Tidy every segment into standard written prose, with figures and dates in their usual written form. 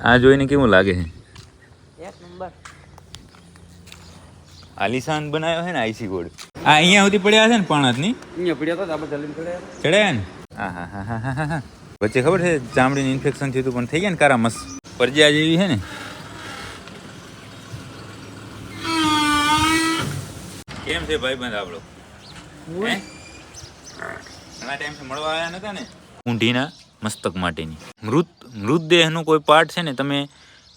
આ જોઈને કેવું લાગે છે? એક નંબર આલિશાન બનાવ્યો છે ને આઈસી ગોળ. આ અહીંયા સુધી પડ્યા છે ને પાણાતની અહીંયા પડ્યા હતા આપણે જલીને પડ્યા ચડ્યા ને. હા હા હા હા હા હા. વચ્ચે ખબર છે ચામડીનું ઇન્ફેક્શન થયું હતું પણ થઈ ગયા ને કારા મસ્ત પરજ્યા જેવી છે ને. કેમ છે ભાઈબંધ આપણો? ઘણા ટાઈમથી મળવા આવ્યા નતા ને. ઊંઢીના મસ્તક માટેની મૃતદેહનું કોઈ પાર્ટ છે ને તમે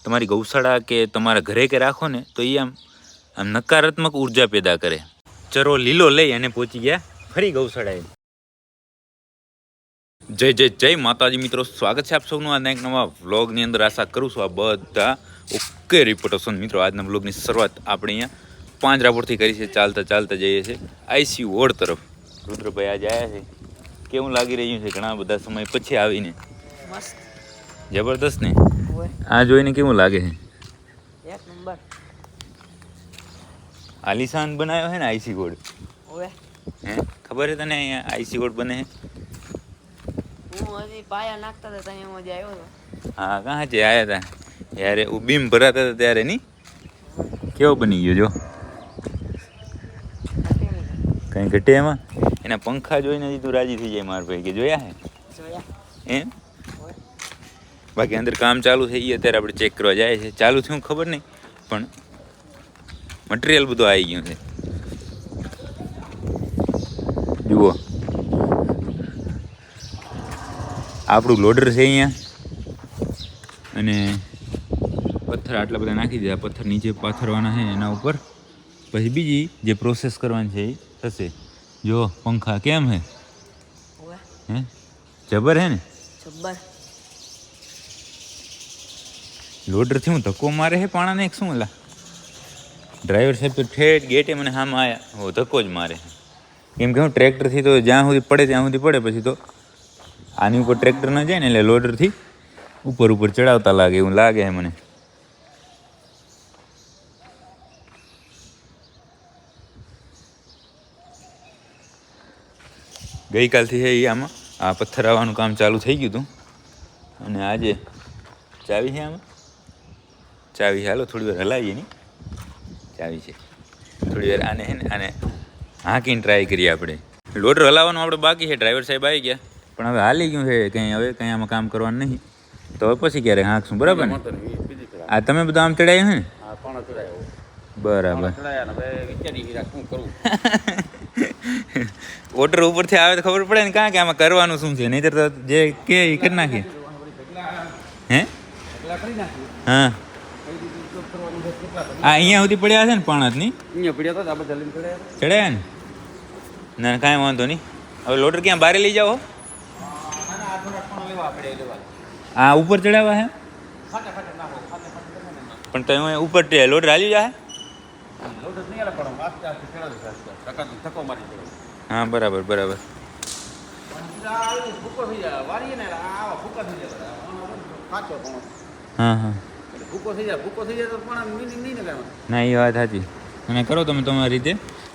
તમારી ગૌશાળા કે તમારા ઘરે કે રાખો ને તો એ આમ નકારાત્મક ઉર્જા પેદા કરે. ચરો લીલો લઈ અને પહોંચી ગયા ફરી ગૌશાળાએ. જય જય જય માતાજી મિત્રો, સ્વાગત છે આપ સૌનું આજના એક નવા વ્લોગની અંદર. આશા કરું છું આ બધા ઓકે રિપોર્ટ હશો મિત્રો. આજના વ્લોગની શરૂઆત આપણે અહીંયા પાંજરાપોળથી કરી છે. ચાલતા ચાલતા જઈએ છીએ આઈસી વોર્ડ તરફ. રુદ્રભાઈ આજે આવ્યા છે. કેવું લાગી રહ્યું છે ઘણા બધા સમય પછી આવીને? મસ્ત જબરદસ્ત ને. આ જોઈને કેવું લાગે છે? એક નંબર આલિશાન બનાવ્યો છે ને આઈસી ગોળ. ઓવે હે ખબર છે તને અહીંયા આઈસી ગોળ બને છે? હું હજી પાયા નાખતા હતા ત્યાં મજા આવ્યો હતો. હા કાં છે આવ્યા હતા યારે બીમ ભરાતા હતા ત્યારે નહીં. કેવો બની ગયો જો? કંઈ ઘટે એમાં? એના પંખા જોઈને તું રાજી થઈ જાય મારા ભાઈ કે જોયા હે જોયા એમ. બાકી અંદર કામ ચાલુ થઈ ગયું અત્યારે આપણે ચેક કરવા જાય છે. ચાલુ થયું ખબર નહીં પણ મટીરિયલ બધું આવી ગયું છે. જુઓ આપણું લોડર છે અહીંયા અને પથ્થર આટલા બધા નાખી દીધા. પથ્થર નીચે પાથરવાના છે એના ઉપર. પછી બીજી જે પ્રોસેસ કરવાની છે એ થશે. જો પંખા કેમ હે? હે જબર હે ને? જબ્બર લોડરથી હું ધક્કો મારે છે પાણાને એક શું એલા ડ્રાઈવર સાહેબ તો ઠેઠ ગેટે મને હામાં આવ્યા હો ધક્કો જ મારે. કેમ કે હું ટ્રેક્ટરથી તો જ્યાં સુધી પડે ત્યાં સુધી પડે, પછી તો આની ઉપર ટ્રેક્ટર ન જાય ને એટલે લોડરથી ઉપર ઉપર ચડાવતા લાગે એવું લાગે છે મને. ગઈકાલથી છે એ આમાં આ પથ્થર આવવાનું કામ ચાલુ થઈ ગયું હતું અને આજે ચાવી છે આમાં. ચાવી હાલો થોડી વાર હલાવીએ નહીં. ચાવી છે થોડી વાર આને છે ને આને હાંકીને ટ્રાય કરીએ આપણે. લોડર હલાવવાનું આપણે બાકી છે. ડ્રાઈવર સાહેબ આવી ગયા પણ હવે હાલી ગયું છે કંઈ. હવે કંઈ આમાં કામ કરવાનું નહીં તો હવે પછી ક્યારે હાંકશું બરાબર ને? આ તમે બધા આમ ચડાવ્યું છે ને? બરાબર. ઓર્ડર ઉપરથી આવે તો ખબર પડે ને કાં કે આમાં કરવાનું શું છે, નહીંતર તો જે કે એ કરી નાખીએ. હે હા આ અહીંયા સુધી પડ્યા છે ને પાણાતની અહીંયા પડ્યા હતા આપણે જલીને પડ્યા ચડ્યા ને. ના કાંઈ વાંધો નહીં. હવે લોડર ક્યાં બારે લઈ જાઓ? આ ઉપર ચડાવવા હે પણ તમે ઉપર લોડર હાલ્યું જાય. હા બરાબર બરાબર. હા હા ના એ વાત સાચી. અને કરો તમે તમારી રીતે.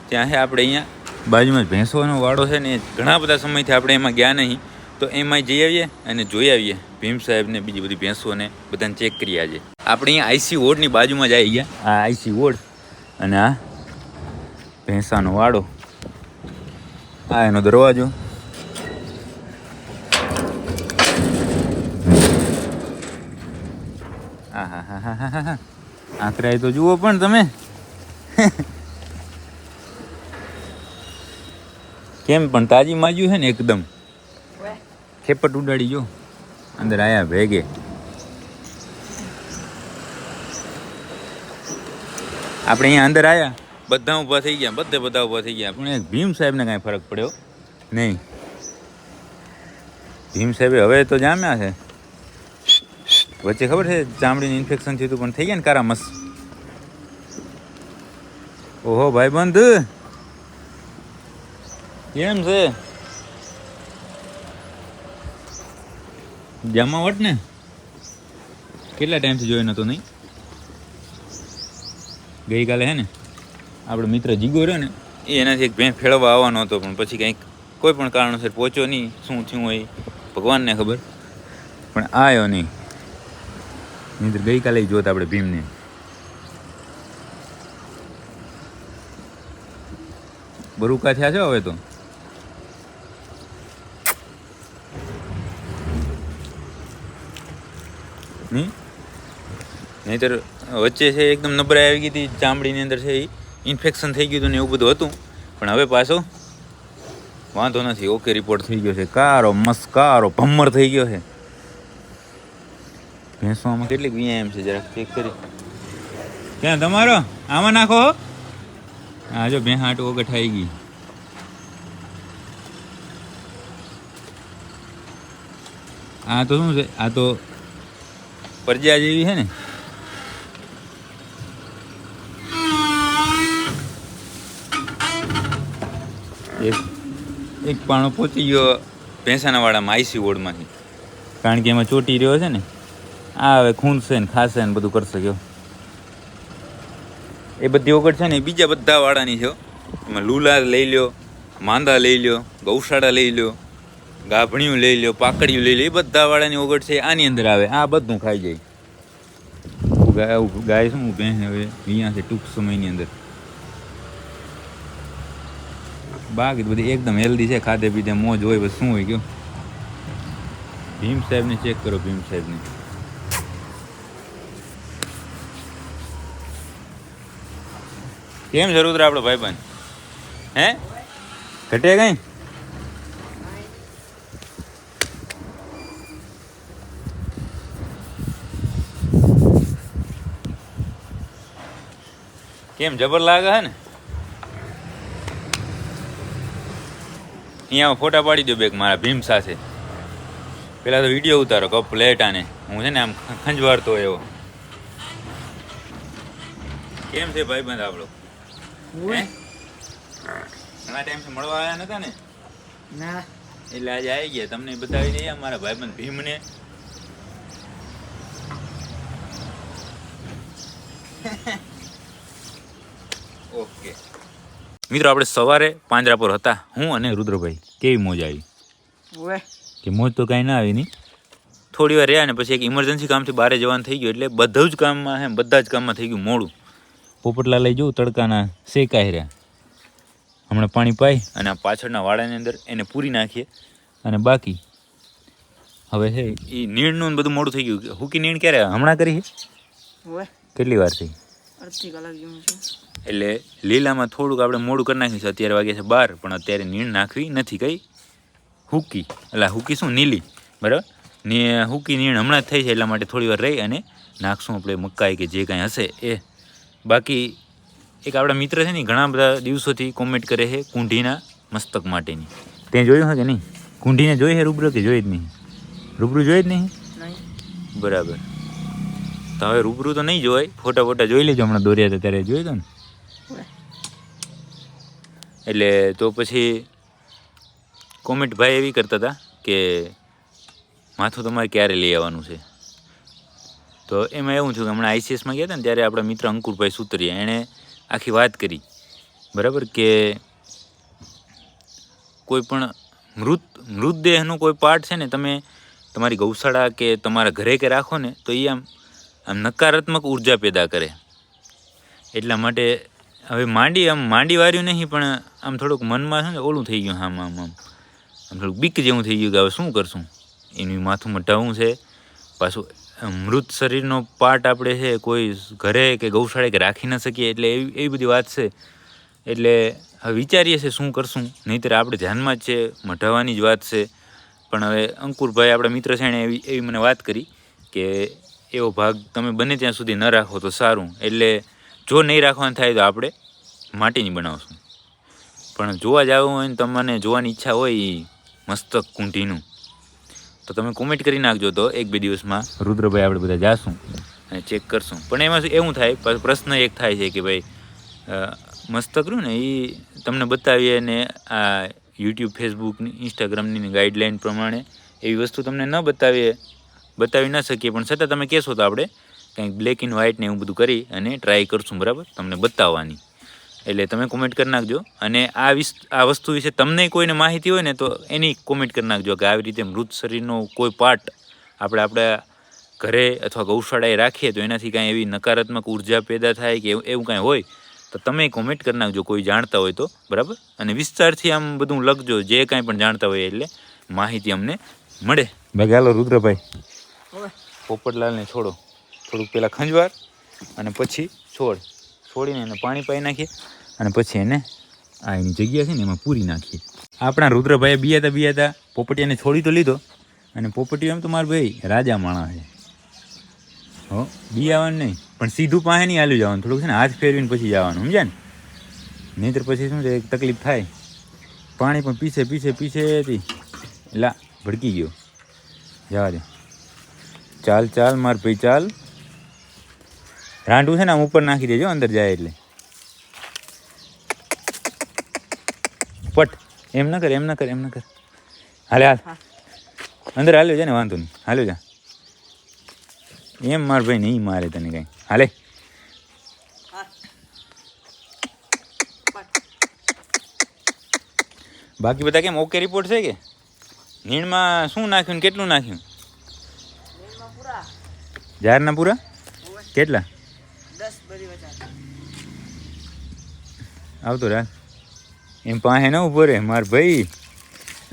ત્યાં છે આપણે અહીંયા બાજુમાં જ ભેંસોનો વાડો છે ને. ઘણા બધા સમયથી આપણે એમાં ગયા નહીં તો એમાં જઈ આવીએ અને જોઈ આવીએ ભીમ સાહેબને બીજી બધી ભેંસોને બધાને ચેક કરીએ. આજે આપણે અહીંયા આઈસી વોર્ડની બાજુમાં જ આવી ગયા. આ આઈસી વોર્ડ અને આ ભેંસાનો વાડો. આ એનો દરવાજો. હા હા હા હા હા હા આંકડાય તો જુઓ પણ તમે. કેમ પણ તાજી માજ્યું છે ને એકદમ. ખેપટ ઉડાડી જો અંદર આયા ભેગે. આપણે અહીંયા અંદર આવ્યા બધા ઊભા થઈ ગયા. બધા ઊભા થઈ ગયા પણ ભીમ સાહેબને કાંઈ ફરક પડ્યો નહીં. ભીમ સાહેબે હવે તો જામ્યા છે. વચ્ચે ખબર છે ચામડીનું ઇન્ફેક્શન થયું હતું પણ થઈ ગયા ને કારા મસ્ત. ઓહો ભાઈબંધ કેમ છે? જમાવટ ને કેટલા ટાઈમથી જોયો નતો નહીં. ગઈકાલે હે ને આપણો મિત્ર જીગો રહ્યો ને એ એનાથી એક ભેંસ ફેળવવા આવવાનો હતો પણ પછી કંઈક કોઈ પણ કારણોસર પહોંચ્યો નહીં. શું થયું હોય ભગવાનને ખબર, પણ આવ્યો નહીં. નહીં ગઈકાલે જોત આપણે ભીમને. બરુકા થયા છે હવે તો. નહીંતર વચ્ચે છે એકદમ નબળાઈ આવી ગઈ હતી ચામડીની અંદર છે એ ઇન્ફેક્શન થઈ ગયું હતું ને એવું બધું હતું, પણ હવે પાછો વાંધો નથી. ઓકે રિપોર્ટ થઈ ગયો છે. કારો મસ્કારો ભમ્મર થઈ ગયો છે. ભેંસોમાં કેટલીક વ્યાયામ છે જરાક ચેક કરી. ક્યાં તમારો આમાં નાખો. હા જો ભેં હાટ ઓગઠ આવી ગઈ. આ તો શું છે, આ તો પરજા જેવી છે ને. એક પાણો પહોંચી ગયો ભેંસાના વાડામાં આઈસી વોર્ડમાંથી, કારણ કે એમાં ચોટી રહ્યો છે ને. આ હવે ખૂંદશે ને ખાશે ને બધું કરશે. ગયો એ બધી ઓગળ છે ને એ બીજા બધા વાડાની છે. એમાં લૂલા લઈ લ્યો, માંદા લઈ લ્યો, ગૌશાળા લઈ લ્યો, ગાભણિયું લઈ લ્યો, પાકડિયું લઈ લ્યો, એ બધા વાળાની ઓગળ છે આની અંદર આવે. આ બધું ખાઈ જાય. ગાય શું ભેંસ હવે અહીંયા છે ટૂંક સમયની અંદર. બાકી બધી એકદમ હેલ્ધી છે, ખાધે પીધે મોજ હોય. બસ શું હોય ગયો. ભીમ સાહેબને ચેક કરો. ભીમ સાહેબને કેમ જરૂર આપણો ભાઈબંધ હે ઘટે કઈ? કેમ જબર લાગે હે ને? અહીંયા ફોટા પાડી દો બેક મારા ભીમ સાથે. પેલા તો વિડીયો ઉતારો કપ પ્લેટ આને. હું છે ને આમ ખંજવાળતો એવો. કેમ છે ભાઈબંધ આપણો? ઘણા ટાઈમથી મળવા આવ્યા નતા ને? ના, એટલે આજે આવી ગયા. તમને બતાવી દઈએ મારા ભાઈબંધ ભીમને. ઓકે મિત્રો, આપણે સવારે પાંજરા પર હતા હું અને રુદ્રભાઈ. કેવી મોજ આવી? કે મોજ તો કાંઈ ના આવી નહીં. થોડી વાર રહ્યા ને પછી એક ઇમરજન્સી કામથી બહાર જવાનું થઈ ગયું, એટલે બધા જ કામમાં બધા જ કામમાં થઈ ગયું મોડું. પોપટલા લઈ જવું તડકાના શેકાઈ રહ્યા. હમણાં પાણી પાઈ અને આ પાછળના વાડાની અંદર એને પૂરી નાખીએ. અને બાકી હવે છે એ નીણનું બધું મોડું થઈ ગયું. હુકી નીણ ક્યારે હમણાં કરી છે? કેટલી વાર થઈ? અડધી કલાક જેવું છે. એટલે લીલામાં થોડુંક આપણે મોડું કરી નાખ્યું છે. અત્યારે વાગ્યા છે 12, પણ અત્યારે નીણ નાખવી નથી. કઈ હુકી એટલે હુકી શું નીલી, બરાબર ને? હુકી નીણ હમણાં જ થઈ છે, એટલા માટે થોડી વાર રહી અને નાખશું આપણે મકાઈ કે જે કાંઈ હશે એ. બાકી એક આપણા મિત્ર છે ને, ઘણા બધા દિવસોથી કોમેન્ટ કરે છે કુંઢીના મસ્તક માટેની. તે જોયું હોય કે નહીં? કુંઢીને જોઈ છે રૂબરૂ કે જોઈ જ નહીં? રૂબરૂ જોઈ જ નહીં? બરાબર. તો હવે રૂબરૂ તો નહીં જોવાય, ફોટા જોઈ લેજો. હમણાં દોર્યા હતા ત્યારે જોઈ દો ને. એટલે તો પછી કોમેન્ટ ભાઈ એવી કરતા હતા કે માથું તમારે ક્યારે લઈ આવવાનું છે. તો એમાં એવું થયું કે હમણાં આઈસીએસમાં ગયા હતા ને ત્યારે આપણા મિત્ર અંકુરભાઈ સુતરિયા એણે આખી વાત કરી, બરાબર, કે કોઈ પણ મૃતદેહનો કોઈ પાર્ટ છે ને તમે તમારી ગૌશાળા કે તમારા ઘરે કે રાખો ને તો એ આમ નકારાત્મક ઉર્જા પેદા કરે. એટલા માટે હવે માંડી વાર્યું નહીં, પણ આમ થોડુંક મનમાં છે ને ઓલું થઈ ગયું. આમ થોડુંક બીક જેવું થઈ ગયું કે હવે શું કરશું. એનું માથું મટાવવું છે. પાછું મૃત શરીરનો પાર્ટ આપણે છે કોઈ ઘરે કે ગૌશાળે કે રાખી ન શકીએ, એટલે એવી બધી વાત છે. એટલે હવે વિચારીએ છીએ શું કરશું. નહીંતર આપણે ધ્યાનમાં જ છે, મટાવવાની જ વાત છે. પણ હવે અંકુરભાઈ આપણા મિત્ર છે એણે એવી મને વાત કરી કે એવો ભાગ તમે બને ત્યાં સુધી ન રાખો તો સારું. એટલે જો નહીં રાખવાનું થાય તો આપણે માટીની બનાવશું. પણ જોવા જવું હોય ને તમને જોવાની ઈચ્છા હોય એ મસ્તક કુંઢીનું, તો તમે કોમેન્ટ કરી નાખજો. તો 1-2 દિવસમાં રુદ્રભાઈ આપણે બધા જાશું અને ચેક કરશું. પણ એમાં એવું થાય, પ્રશ્ન એક થાય છે કે ભાઈ મસ્તક રહ્યું ને એ તમને બતાવીએ ને આ યુટ્યુબ, ફેસબુકની, ઇન્સ્ટાગ્રામની ગાઈડલાઇન પ્રમાણે એવી વસ્તુ તમને બતાવી ન શકીએ. પણ છતાં તમે કહેશો તો આપણે કંઈક બ્લેક એન્ડ વ્હાઇટ ને એવું બધું કરી અને ટ્રાય કરશું, બરાબર, તમને બતાવવાની. એટલે તમે કોમેન્ટ કરી નાખજો. અને આ વસ્તુ વિશે તમને કોઈને માહિતી હોય ને તો એની કોમેન્ટ કરી નાખજો કે આવી રીતે મૃત શરીરનો કોઈ પાર્ટ આપણા ઘરે અથવા ગૌશાળાએ રાખીએ તો એનાથી કાંઈ એવી નકારાત્મક ઉર્જા પેદા થાય કે એવું કાંઈ હોય તો તમે કોમેન્ટ કરી નાખજો કોઈ જાણતા હોય તો, બરાબર. અને વિસ્તારથી આમ બધું લખજો જે કાંઈ પણ જાણતા હોય, એટલે માહિતી અમને મળે. બાકી હાલો રુદ્રભાઈ, પોપટલાલને છોડો થોડુંક પહેલાં ખંજવાર અને પછી છોડીને એને પાણી પાઈ નાખીએ અને પછી એને આ એની જગ્યા છે ને એમાં પૂરી નાખીએ. આપણા રુદ્રભાઈએ બિયાતા પોપટિયાને છોડી તો લીધો, અને પોપટિયો એમ તો મારા ભાઈ રાજા માણસ છે. હો, બિયાવાનું નહીં પણ સીધું પાસે નહીં હાલ્યું જવાનું, થોડુંક છે ને હાથ ફેરવીને પછી જવાનું, સમજ્યા ને? નહીંતર પછી શું છે એક તકલીફ થાય. પાણી પણ પીછેથી લા ભડકી ગયો. જવા દે, ચાલ માર ભાઈ ચાલ. રાંડું છે ને આમ ઉપર નાખી દેજો અંદર જાય એટલે. પટ એમ ન કર. હાલ અંદર હાલ્યો છે ને, વાંધો નહીં, હાલ્યો જા. એમ માર ભાઈ નહીં મારે તને કાંઈ. હાલે બાકી બધા કેમ ઓકે રિપોર્ટ છે કે? નીણમાં શું નાખ્યું ને કેટલું નાખ્યું? જારના પૂરા કેટલા? 10 બધી વચાર આવતો રાખ. એમ પાસે ન ઉભો રે માર ભાઈ.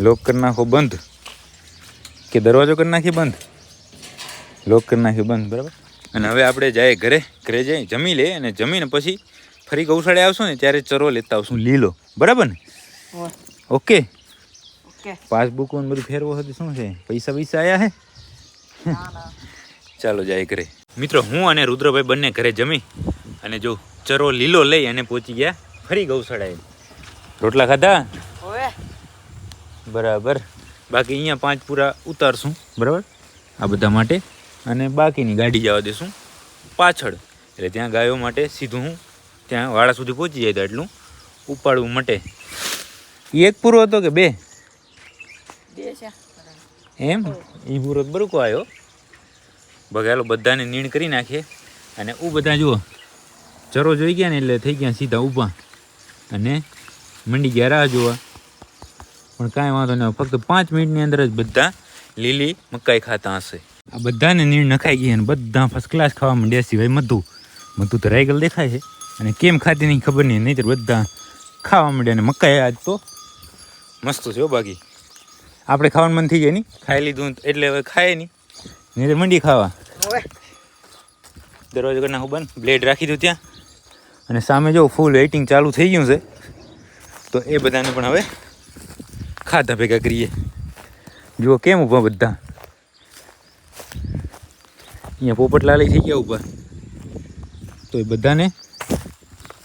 લોક કરી નાખો બંધ કે દરવાજો કરી નાખીએ બંધ? લોક કરી નાખ્યો બંધ, બરાબર. અને હવે આપણે જાય ઘરે જઈ જમી લે, અને જમીને પછી ફરી ગૌશાળે આવશું ને ત્યારે ચરો લેતા આવશું લીલો, બરાબર ને? ઓકે. પાસબુક બધું ફેરવો હતું, શું છે પૈસા આયા હે? ચાલો જાય ઘરે. મિત્રો હું અને રુદ્રભાઈ બંને ઘરે જમી અને જો ચરો લીલો લઈ અને પહોંચી ગયા ફરી ગૌશાળાએ. રોટલા ખાધા? બરાબર. બાકી અહીંયા 5 પૂરા ઉતારશું, બરાબર, આ બધા માટે, અને બાકીની ગાડી જવા દેશું પાછળ. એટલે ત્યાં ગાયો માટે સીધું હું ત્યાં વાડા સુધી પહોંચી જાય તો એટલું ઉપાડવું માટે. એક પૂરો હતો કે બે? એમ એ પૂરો બરોકો આવ્યો. બગાલો બધાને નીણ કરી નાખીએ. અને બધા જુઓ ચરો જોઈ ગયા ને એટલે થઈ ગયા સીધા ઊભા અને મંડી ગયા રાહ જોવા. પણ કાંઈ વાંધો નહીં, ફક્ત 5 મિનિટની અંદર જ બધા લીલી મકાઈ ખાતા હશે. આ બધાને નીણ નખાઈ ગઈ અને બધા ફર્સ્ટ ક્લાસ ખાવા માંડ્યા, સિવાય મધુ તો રાયગલ દેખાય છે. અને કેમ ખાતી નહીં ખબર નહીં, નહીં તો બધા ખાવા માંડ્યા. અને મકાઈ આજ તો મસ્ત છે. બાકી આપણે ખાવાનું મન થઈ જાય નહીં, ખાઈ લીધું એટલે હવે ખાય નહીં, નહીં તો મંડી ખાવા. દરવાજો કરી નાખું બંધ, બ્લેડ રાખી દઉં ત્યાં. અને સામે જો ફૂલ વેઇટિંગ ચાલુ થઈ ગયું છે, તો એ બધાને પણ હવે ખાધા ભેગા કરીએ. જુઓ કેમ ઊભા બધા. અહીંયા પોપટલાલ થઈ ગયા ઊભા. તો એ બધાને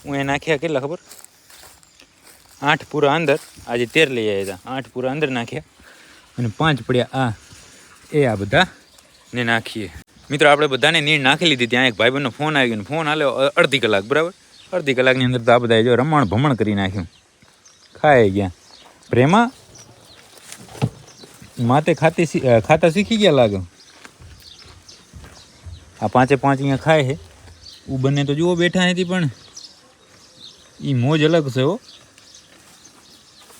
હું એ નાખ્યા કેટલા ખબર? 8 પૂરા અંદર. આજે 13 લઈ આવ્યા હતા. 8 પૂરા અંદર નાખ્યા અને 5 પડ્યા આ બધા ને નાખીએ. મિત્રો આપણે બધાને નીણ નાખી લીધી. ત્યાં એક ભાઈબંધનો ફોન આવી ગયો, ફોન આવ્યો અડધી કલાક, બરાબર. અડધી કલાકની અંદર તો આ બધા જો રમણ ભમણ કરી નાખ્યું, ખાઈ ગયા. પ્રેમા માતે ખાતા શીખી ગયા લાગે. આ 5 અહીંયા ખાય છે. બંને તો જુઓ બેઠા નથી, પણ એ મોજ અલગ છે હો.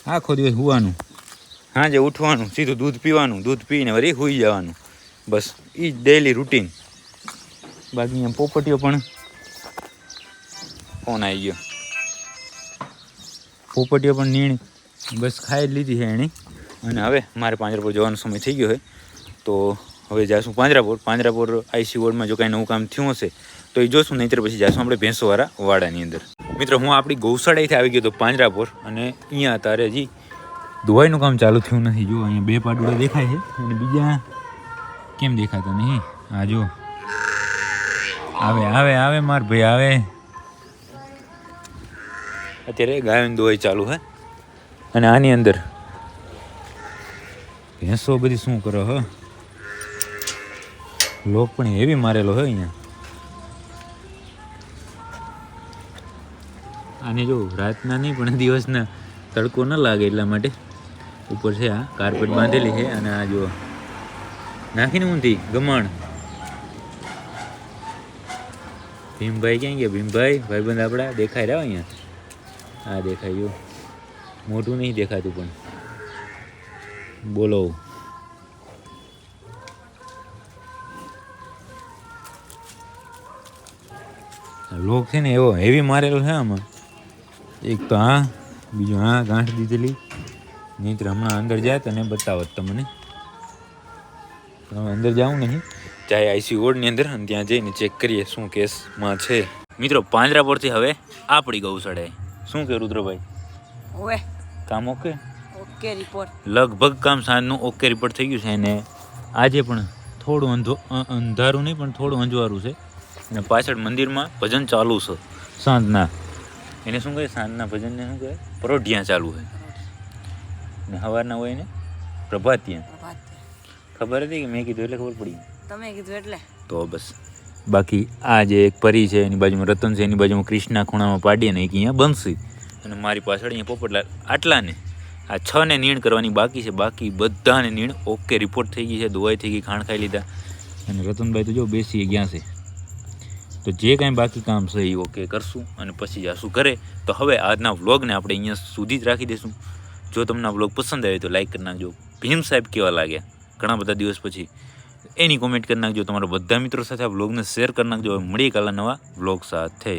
આખો દિવસ હુવાનું, સાંજે ઉઠવાનું, સીધું દૂધ પીવાનું, દૂધ પીને વળી સૂઈ જવાનું, બસ એ જ ડેલી રૂટીન. બાકી અહીંયા પોપટીઓ પણ ફોન આવી ગયો. પોપટીઓ પણ નીણ બસ ખાઈ જ લીધી છે એની. અને હવે મારે પાંજરાપોર જવાનો સમય થઈ ગયો છે, તો હવે જઈશું પાંજરાપોર આઈસી વોર્ડમાં જો કાંઈ નવું કામ થયું હશે તો એ જોશું, નહીંતર પછી જઈશું આપણે ભેંસોવાળા વાડાની અંદર. મિત્રો હું આપણી ગૌશાળાથી આવી ગયો હતો પાંજરાપોર, અને અહીંયા અત્યારે હજી દવાઈનું કામ ચાલુ થયું નથી. જો અહીંયા 2 પાડુડા દેખાય છે, અને બીજા કેમ દેખાતા નહીં? હા જો આવે માર ભાઈ આવે. અત્યારે ગાયોની દવાઈ ચાલુ છે. અને આની અંદર ભેંસો બધી શું કરો હ, લોક પણ એવી મારેલો હોય અહીંયા. આને જો રાતના નહીં પણ દિવસના તડકો ન લાગે એટલા માટે ઉપર છે આ કાર્પેટ બાંધેલી છે. અને આ જો નાખીને ઊંધી ગમણ. ભીમભાઈ ક્યાં ગયા? ભીમભાઈ ભાઈબંધ આપણા દેખાય રહ્યા અહીંયા. હા દેખાય, જો મોટું નહીં દેખાતું પણ બોલો. લોક છે ને એવો હેવી મારેલો છે આમાં. એક તો હા, બીજું હા ગાંઠ દીધેલી. નહીં તો હમણાં અંદર જાય તો ને બતાવત તમને. હવે અંદર જાઉં નહીં, ચાહે આઈસી વોર્ડની અંદર, અને ત્યાં જઈને ચેક કરીએ શું કેસમાં છે. મિત્રો પાંજરા પરથી હવે આપણી ગૌશાળાએ. શું કે રુદ્રભાઈ, ઓવે કામ ઓકે? Okay report. લગભગ કામ સાંજનું ઓકે રિપોર્ટ થઈ ગયું છે. અને આજે પણ થોડું અંધારું નહીં પણ થોડું અંજવારું છે. અને પાછળ મંદિરમાં ભજન ચાલુ છે સાંજના. એને શું કહે સાંજના ભજનને શું કહે? પરોઢિયા ચાલુ છે. ને સવારના હોય ને પ્રભાતિયા. ખબર હતી કે મેં કીધું એટલે ખબર પડી? તમે કીધું એટલે. તો બસ. બાકી આ જે એક પરી છે એની બાજુમાં રતન છે, એની બાજુમાં કૃષ્ણા ખૂણામાં પાડીએ ને એક અહીંયા બંસી, અને મારી પાછળ અહીંયા પોપટલાલ. આટલા ને આ 6 ને નીણ કરવાની બાકી છે. બાકી બધાને નીણ ઓકે રિપોર્ટ થઈ ગઈ છે, દવાઈ થઈ ગઈ, ખાણ ખાઈ લીધા. અને રતનભાઈ તો જો બેસી ગયા છે. તો જે કાંઈ બાકી કામ છે એ ઓકે કરશું અને પછી જાશું ઘરે. તો હવે આજના વ્લોગને આપણે અહીંયા સુધી જ રાખી દઈશું. જો તમને આ વ્લોગ પસંદ આવે તો લાઈક કરી નાખજો. ભીમ સાહેબ કેવા લાગ્યા ઘણા બધા દિવસ પછી એની કોમેન્ટ કરી નાખજો. તમારા બધા મિત્રો સાથે આ વ્લોગને શેર કરી નાખજો. હવે મળીએ કાલના નવા વ્લોગ સાથે.